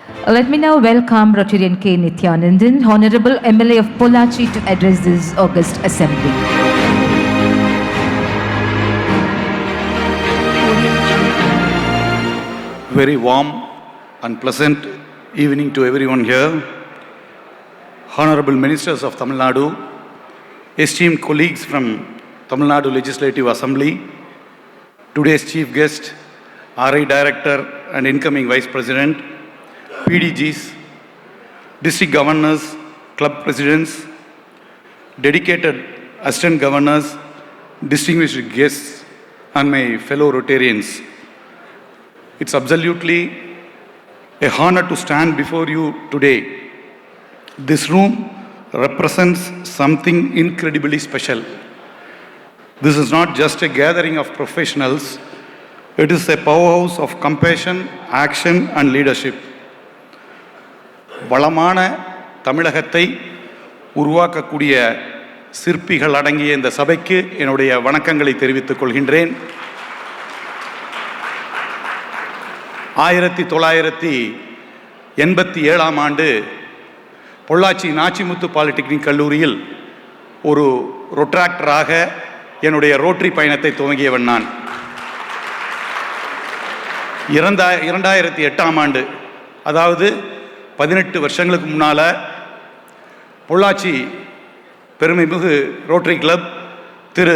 Let me now welcome Rotarian K. Nithyanandan, Honorable MLA of Pollachi, to address this August Assembly. Very warm and pleasant evening to everyone here. Honorable Ministers of Tamil Nadu, esteemed colleagues from Tamil Nadu Legislative Assembly, today's chief guest, RI Director and incoming Vice President, PDGs, District Governors, Club Presidents, dedicated Assistant Governors, distinguished guests, and my fellow Rotarians. It's absolutely a honor to stand before you today. This room represents something incredibly special. This is not just a gathering of professionals, it is a powerhouse of compassion, action, and leadership. வளமான தமிழகத்தை உருவாக்கக்கூடிய சிற்பிகள் அடங்கிய இந்த சபைக்கு என்னுடைய வணக்கங்களை தெரிவித்துக் கொள்கின்றேன். 1987 ஆண்டு பொள்ளாச்சி நாச்சிமுத்து பாலிடெக்னிக் கல்லூரியில் ஒரு ரொட்ராக்டராக என்னுடைய ரோட்டரி பயணத்தை துவங்கியவன் நான். 2008 ஆண்டு, அதாவது 18 வருஷங்களுக்கு முன்னால், பொள்ளாச்சி பெருமைமிகு ரோட்டரி கிளப் திரு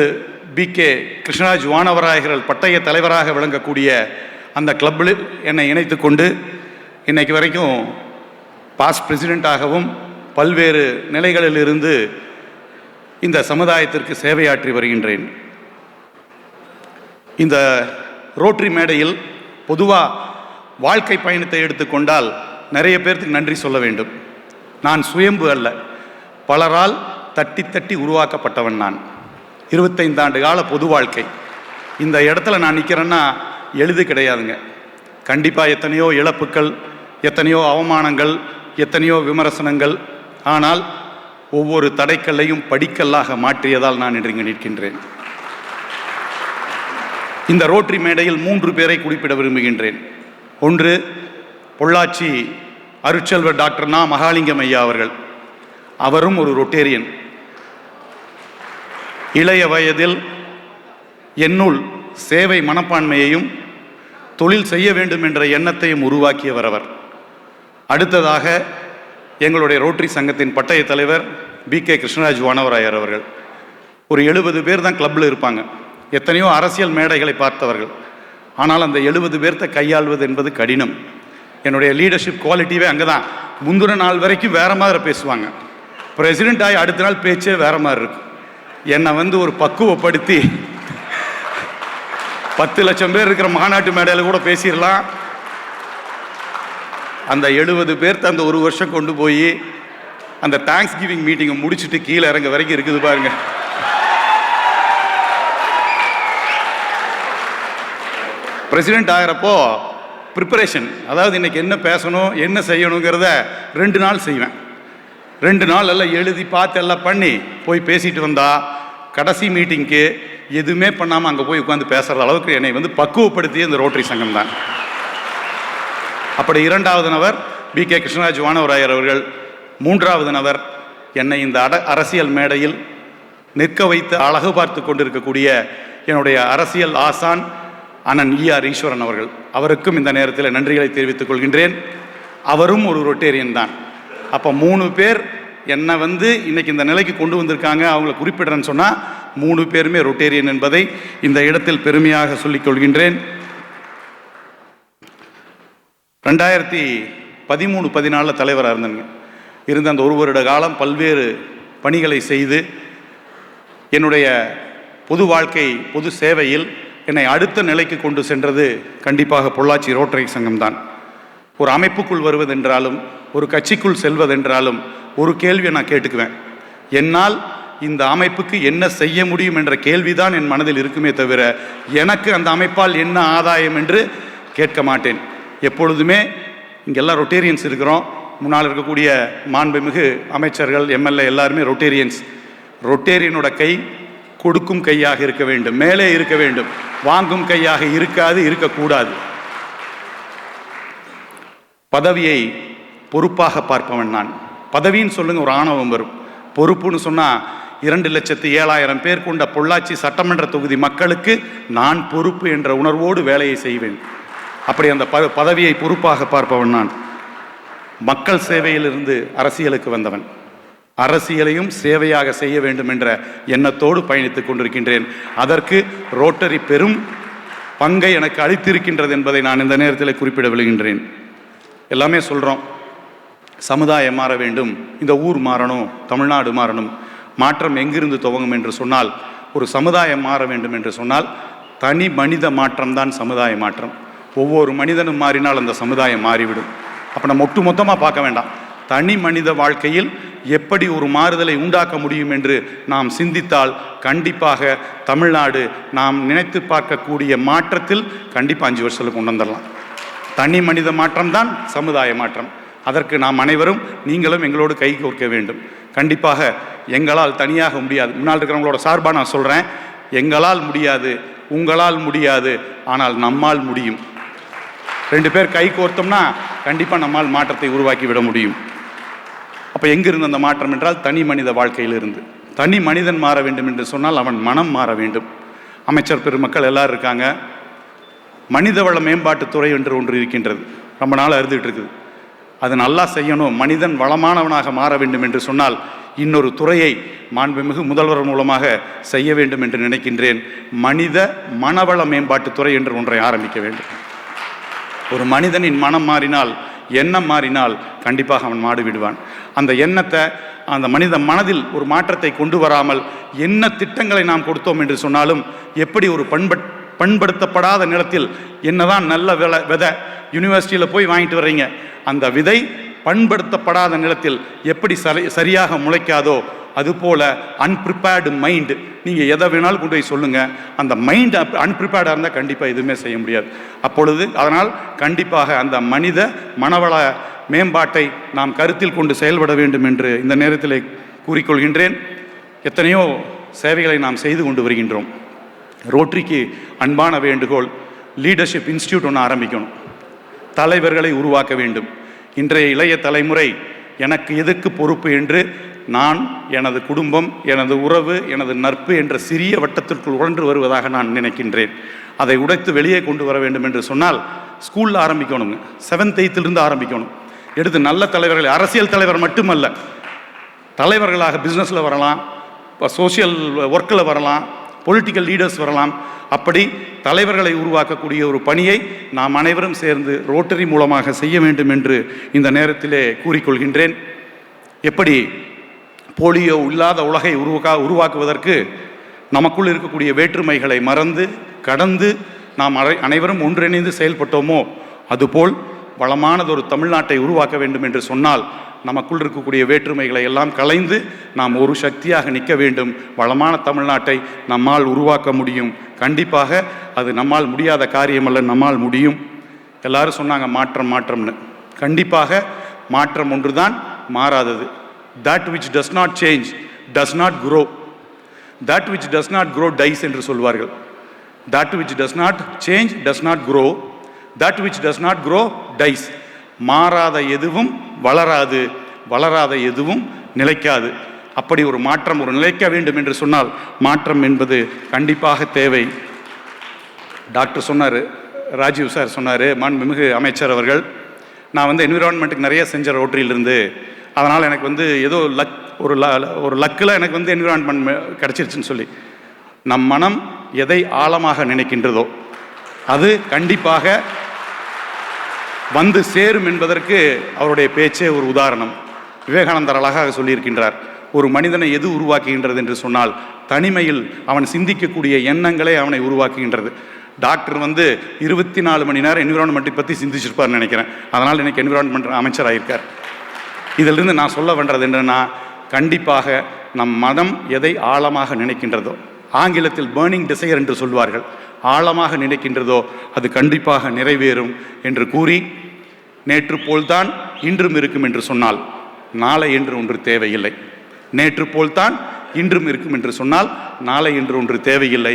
BK கிருஷ்ணராஜ் வானவராயர்கள் பட்டய தலைவராக விளங்கக்கூடிய அந்த கிளப்பில் என்னை இணைத்து கொண்டு இன்றைக்கு வரைக்கும் பாஸ்ட் பிரசிடெண்ட்டாகவும் பல்வேறு நிலைகளிலிருந்து இந்த சமுதாயத்திற்கு சேவையாற்றி வருகின்றேன். இந்த ரோட்டரி மேடையில் பொதுவாக வாழ்க்கை பயணத்தை எடுத்துக்கொண்டால் நிறைய பேர்த்துக்கு நன்றி சொல்ல வேண்டும். நான் சுயம்பு அல்ல, பலரால் தட்டி தட்டி உருவாக்கப்பட்டவன் நான். 25 ஆண்டு கால பொது வாழ்க்கை. இந்த இடத்துல நான் நிற்கிறேன்னா எளிது கிடையாதுங்க. கண்டிப்பாக எத்தனையோ இழப்புக்கள், எத்தனையோ அவமானங்கள், எத்தனையோ விமர்சனங்கள். ஆனால் ஒவ்வொரு தடைக்கல்லையும் படிக்கல்லாக மாற்றியதால் நான் இன்று இங்கே நிற்கின்றேன். இந்த ரோட்டரி மேடையில் 3 பேரை குறிப்பிட விரும்புகின்றேன். ஒன்று, பொள்ளாச்சி அருட்செல்வர் டாக்டர் நா. மகாலிங்கம் ஐயா அவர்கள். அவரும் ஒரு ரொட்டேரியன். இளைய வயதில் என்னுள் சேவை மனப்பான்மையையும் தொழில் செய்ய வேண்டும் என்ற எண்ணத்தையும் உருவாக்கியவர் அவர். அடுத்ததாக எங்களுடைய ரோட்டரி சங்கத்தின் பட்டய தலைவர் BK கிருஷ்ணராஜ் வானவராயர் அவர்கள். ஒரு 70 பேர் தான் கிளப்பில் இருப்பாங்க. எத்தனையோ அரசியல் மேடைகளை பார்த்தவர்கள். ஆனால் அந்த 70 பேர்த்த கையாள்வது என்பது கடினம். என்னுடைய லீடர்ஷிப் குவாலிட்டியே அங்கே தான். முந்தின நாள் வரைக்கும் வேறு மாதிரி பேசுவாங்க. பிரசிடெண்ட் ஆகி அடுத்த நாள் பேச்சே வேறு மாதிரி இருக்கும். என்னை ஒரு பக்குவப்படுத்தி 10 லட்சம் பேர் இருக்கிற மாநாட்டு மேடையில் கூட பேசிடலாம். அந்த 70 பேர்த்த அந்த 1 வருஷம் கொண்டு போய் அந்த தேங்க்ஸ் கிவிங் மீட்டிங்கை முடிச்சுட்டு கீழே இறங்க வரைக்கும் இருக்குது பாருங்க. பிரசிடெண்ட் ஆகிறப்போ ப்ரிப்பரேஷன், அதாவது இன்றைக்கி என்ன பேசணும், என்ன செய்யணுங்கிறத 2 நாள் செய்வேன். 2 நாள் எல்லாம் எழுதி பார்த்து எல்லாம் பண்ணி போய் பேசிட்டு வந்தால் கடைசி மீட்டிங்க்கு எதுவுமே பண்ணாமல் அங்கே போய் உட்காந்து பேசுகிற அளவுக்கு என்னை பக்குவப்படுத்திய இந்த ரோட்டரி சங்கம் தான். அப்படி 2வது நபர் BK கிருஷ்ணராஜ் வானவராயர் அவர்கள். 3வது நபர் என்னை இந்த அரசியல் மேடையில் நிற்க வைத்து அழகு பார்த்து கொண்டிருக்கக்கூடிய என்னுடைய அரசியல் ஆசான் அண்ணன் ER ஈஸ்வரன் அவர்கள். அவருக்கும் இந்த நேரத்தில் நன்றிகளை தெரிவித்துக் கொள்கின்றேன். அவரும் ஒரு ரொட்டேரியன் தான். அப்போ 3 பேர் என்னை இன்னைக்கு இந்த நிலைக்கு கொண்டு வந்திருக்காங்க. அவங்களை குறிப்பிடுறேன்னு சொன்னால் 3 பேருமே ரொட்டேரியன் என்பதை இந்த இடத்தில் பெருமையாக சொல்லிக் கொள்கின்றேன். 2013-14 தலைவராக இருந்த அந்த 1 வருட காலம் பல்வேறு பணிகளை செய்து என்னுடைய பொது வாழ்க்கை, பொது சேவையில் என்னை அடுத்த நிலைக்கு கொண்டு சென்றது கண்டிப்பாக பொள்ளாச்சி ரோட்டரி சங்கம்தான். ஒரு அமைப்புக்குள் வருவதென்றாலும், ஒரு கட்சிக்குள் செல்வதென்றாலும் ஒரு கேள்வியை நான் கேட்டுக்குவேன். என்னால் இந்த அமைப்புக்கு என்ன செய்ய முடியும் என்ற கேள்விதான் என் மனதில் இருக்குமே தவிர எனக்கு அந்த அமைப்பால் என்ன ஆதாயம் என்று கேட்க மாட்டேன். எப்பொழுதுமே இங்கெல்லாம் ரொட்டேரியன்ஸ் இருக்கிறோம். முன்னால் இருக்கக்கூடிய மாண்புமிகு அமைச்சர்கள், MLA எல்லாருமே ரொட்டேரியன்ஸ். ரொட்டேரியனோட கை கொடுக்கும் கையாக இருக்க வேண்டும், மேலே இருக்க வேண்டும். வாங்கும் கையாக இருக்கக்கூடாது. பதவியை பொறுப்பாக பார்ப்பவன் நான். பதவின்னு சொல்லுங்க, ஒரு ஆணவம் வரும். பொறுப்புன்னு சொன்னால் 2,07,000 பேர் கொண்ட பொள்ளாச்சி சட்டமன்ற தொகுதி மக்களுக்கு நான் பொறுப்பு என்ற உணர்வோடு வேலையை செய்வேன். அப்படி அந்த பதவியை பொறுப்பாக பார்ப்பவன் நான். மக்கள் சேவையிலிருந்து அரசியலுக்கு வந்தவன். அரசியலையும் சேவையாக செய்ய வேண்டும் என்ற எண்ணத்தோடு பயணித்துக் கொண்டிருக்கின்றேன். அதற்கு ரோட்டரி பெரும் பங்கை எனக்கு அளித்திருக்கின்றது என்பதை நான் இந்த நேரத்தில் குறிப்பிட விழுகின்றேன். எல்லாமே சொல்கிறோம், சமுதாயம் மாற வேண்டும், இந்த ஊர் மாறணும், தமிழ்நாடு மாறணும். மாற்றம் எங்கிருந்து துவங்கும் என்று சொன்னால், ஒரு சமுதாயம் மாற வேண்டும் என்று சொன்னால் தனி மனித மாற்றம்தான் சமுதாய மாற்றம். ஒவ்வொரு மனிதனும் மாறினால் அந்த சமுதாயம் மாறிவிடும். அப்போ நம்ம ஒட்டுமொத்தமாக பார்க்க வேண்டாம். தனி மனித வாழ்க்கையில் எப்படி ஒரு மாறுதலை உண்டாக்க முடியும் என்று நாம் சிந்தித்தால் கண்டிப்பாக தமிழ்நாடு நாம் நினைத்து பார்க்கக்கூடிய மாற்றத்தில் கண்டிப்பாக 5 வருஷத்தில் கொண்டு வந்துடலாம். தனி மனித மாற்றம்தான் சமுதாய மாற்றம். அதற்கு நாம் அனைவரும், நீங்களும் எங்களோடு கை கோர்க்க வேண்டும். கண்டிப்பாக எங்களால் தனியாக முடியாது. முன்னால் இருக்கிறவங்களோட சார்பாக நான் சொல்கிறேன், எங்களால் முடியாது, உங்களால் முடியாது, ஆனால் நம்மால் முடியும். 2 பேர் கை கோர்த்தோம்னா கண்டிப்பாக நம்மால் மாற்றத்தை உருவாக்கி விட முடியும். அப்போ எங்கிருந்து அந்த மாற்றம் என்றால் தனி மனித வாழ்க்கையிலிருந்து. தனி மனிதன் மாற வேண்டும் என்று சொன்னால் அவன் மனம் மாற வேண்டும். அமைச்சர் பெருமக்கள் எல்லாரும் இருக்காங்க. மனிதவள மேம்பாட்டுத்துறை என்று ஒன்று இருக்கின்றது, ரொம்ப நாள் அறுந்துட்டு இருக்குது. அது நல்லா செய்யணும், மனிதன் வளமானவனாக மாற வேண்டும் என்று சொன்னால் இன்னொரு துறையை மாண்புமிகு முதல்வர் மூலமாக செய்ய வேண்டும் என்று நினைக்கின்றேன். மனித மனவள மேம்பாட்டுத்துறை என்று ஒன்றை ஆரம்பிக்க வேண்டும். ஒரு மனிதனின் மனம் மாறினால், எண்ணம் மாறினால் கண்டிப்பாக அவன் மாடு விடுவான். அந்த எண்ணத்தை, அந்த மனித மனதில் ஒரு மாற்றத்தை கொண்டு வராமல் என்ன திட்டங்களை நாம் கொடுத்தோம் என்று சொன்னாலும், எப்படி ஒரு பண்படுத்தப்படாத நிலத்தில் என்னதான் நல்ல விதை யூனிவர்சிட்டியில் போய் வாங்கிட்டு வர்றீங்க, அந்த விதை பண்படுத்தப்படாத நிலத்தில் எப்படி சரியாக முளைக்காதோ அதுபோல் அன்பிரிப்பேர்டு மைண்டு, நீங்கள் எதை வேணாலும் கொண்டு போய் சொல்லுங்கள், அந்த மைண்டு அன்பிரிப்பேர்டாக இருந்தால் கண்டிப்பாக எதுவுமே செய்ய முடியாது. அப்பொழுது அதனால் கண்டிப்பாக அந்த மனித மனவள மேம்பாட்டை நாம் கருத்தில் கொண்டு செயல்பட வேண்டும் என்று இந்த நேரத்தில் கூறிக்கொள்கின்றேன். எத்தனையோ சேவைகளை நாம் செய்து கொண்டு வருகின்றோம். ரோட்டரிக்கு அன்பான வேண்டுகோள், லீடர்ஷிப் இன்ஸ்டியூட் ஒன்று ஆரம்பிக்கணும். தலைவர்களை உருவாக்க வேண்டும். இன்றைய இளைய தலைமுறை எனக்கு எதுக்கு பொறுப்பு என்று நான், எனது குடும்பம், எனது உறவு, எனது நட்பு என்ற சிறிய வட்டத்திற்குள் உழன்று வருவதாக நான் நினைக்கின்றேன். அதை உடைத்து வெளியே கொண்டு வர வேண்டும் என்று சொன்னால் ஸ்கூலில் ஆரம்பிக்கணுங்க. 7th 8th ஆரம்பிக்கணும். எடுத்து நல்ல தலைவர்கள், அரசியல் தலைவர் மட்டுமல்ல, தலைவர்களாக பிஸ்னஸில் வரலாம், சோஷியல் ஒர்க்கில் வரலாம், பொலிட்டிக்கல் லீடர்ஸ் வரலாம். அப்படி தலைவர்களை உருவாக்கக்கூடிய ஒரு பணியை நாம் அனைவரும் சேர்ந்து ரோட்டரி மூலமாக செய்ய வேண்டும் என்று இந்த நேரத்திலே கூறிக்கொள்கின்றேன். எப்படி போலியோ இல்லாத உலகை உருவாக்குவதற்கு நமக்குள் இருக்கக்கூடிய வேற்றுமைகளை மறந்து கடந்து நாம் அனைவரும் ஒன்றிணைந்து செயல்பட்டோமோ, அதுபோல் வளமானதொரு தமிழ்நாட்டை உருவாக்க வேண்டும் என்று சொன்னால் நமக்குள் இருக்கக்கூடிய வேற்றுமைகளை எல்லாம் களைந்து நாம் ஒரு சக்தியாக நிற்க வேண்டும். வளமான தமிழ்நாட்டை நம்மால் உருவாக்க முடியும். கண்டிப்பாக அது நம்மால் முடியாத காரியம் அல்ல, நம்மால் முடியும். எல்லாரும் சொன்னாங்க மாற்றம் மாற்றம்னு. கண்டிப்பாக மாற்றம் ஒன்று தான் மாறாதது. that which does not change does not grow, that which does not grow dies என்று சொல்வார்கள். that which does not change does not grow, that which does not grow dies. மாறாத எதுவும் வளராது, வளராத எதுவும் நிலைக்காது. அப்படி ஒரு மாற்றம் ஒரு நிலைக்க வேண்டும் என்று சொன்னால் மாற்றம் என்பது கண்டிப்பாக தேவை. டாக்டர் சொன்னார், ராஜீவ் சார் சொன்னார், மாண்புமிகு அமைச்சர் அவர்கள், நான் என்விரான்மெண்ட்டுக்கு நிறைய செஞ்ச ரோட்டரியிலிருந்து, அதனால் எனக்கு ஏதோ ஒரு லக்கில் எனக்கு என்விரான்மெண்ட் கிடச்சிருச்சுன்னு சொல்லி. நம் மனம் எதை ஆழமாக நினைக்கின்றதோ அது கண்டிப்பாக வந்து சேரும் என்பதற்கு அவருடைய பேச்சே ஒரு உதாரணம். விவேகானந்தர் அழகாக சொல்லியிருக்கின்றார், ஒரு மனிதனை எது உருவாக்குகின்றது என்று சொன்னால் தனிமையில் அவன் சிந்திக்கக்கூடிய எண்ணங்களே அவனை உருவாக்குகின்றது. டாக்டர் 24 மணி நேரம் என்விரான்மெண்ட்டை பற்றி சிந்திச்சிருப்பார்னு நினைக்கிறேன். அதனால் எனக்கு என்விரான்மெண்ட் அமைச்சராகிருக்கார். இதிலிருந்து நான் சொல்ல வேண்டது என்னன்னா, கண்டிப்பாக நம் மனம் எதை ஆழமாக நினைக்கின்றதோ, ஆங்கிலத்தில் பேர்னிங் டிசையர் என்று சொல்வார்கள், ஆழமாக நினைக்கின்றதோ அது கண்டிப்பாக நிறைவேறும் என்று கூறி, நேற்று போல்தான் இன்றும் இருக்கும் என்று சொன்னால் நாளை என்று ஒன்று தேவையில்லை. நேற்று போல்தான் இன்றும் இருக்கும் என்று சொன்னால் நாளை என்று ஒன்று தேவையில்லை.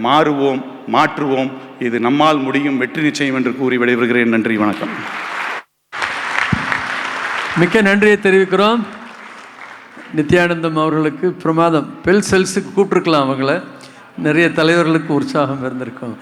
மாறுவோம், மாற்றுவோம், இது நம்மால் முடியும், வெற்றி நிச்சயம் என்று கூறி விடைபெறுகிறேன். நன்றி, வணக்கம். மிக்க நன்றியை தெரிவிக்கிறோம். நித்யானந்தம் அவர்களுக்கு பிரமாதம். பெல் செல்ஸுக்கு கூப்பிட்டுருக்கலாம் அவங்கள. நிறைய தலைவர்களுக்கு உற்சாகம் இருந்திருக்கும்.